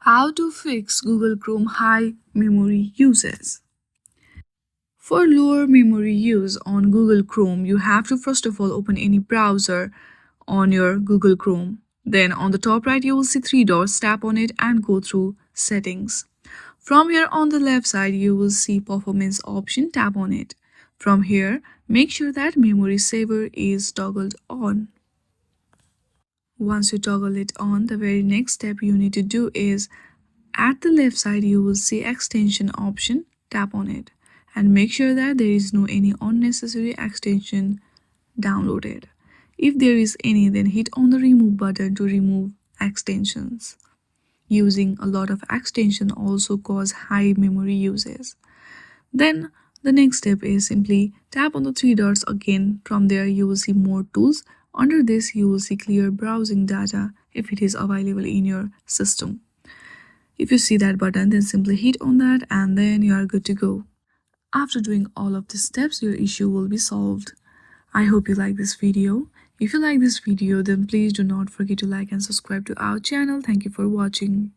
How to fix Google Chrome high memory uses. For lower memory use on Google Chrome, you have to first of all open any browser on your Google Chrome. Then on the top right, you will see three dots. Tap on it and go through settings. From here on the left side, you will see performance option. Tap on it. From here, make sure that memory saver is toggled on. Once you toggle it on, the very next step you need to do is at the left side you will see extension option. Tap on it and make sure that there is no any unnecessary extension downloaded. If there is any, then hit on the remove button to remove extensions. Using a lot of extension also cause high memory uses. Then the next step is simply tap on the three dots again. From there you will see more tools. Under this you will see clear browsing data if it is available in your system. If you see that button, then simply hit on that and then you are good to go. After doing all of these steps, your issue will be solved. I hope you like this video. If you like this video, then please do not forget to like and subscribe to our channel. Thank you for watching.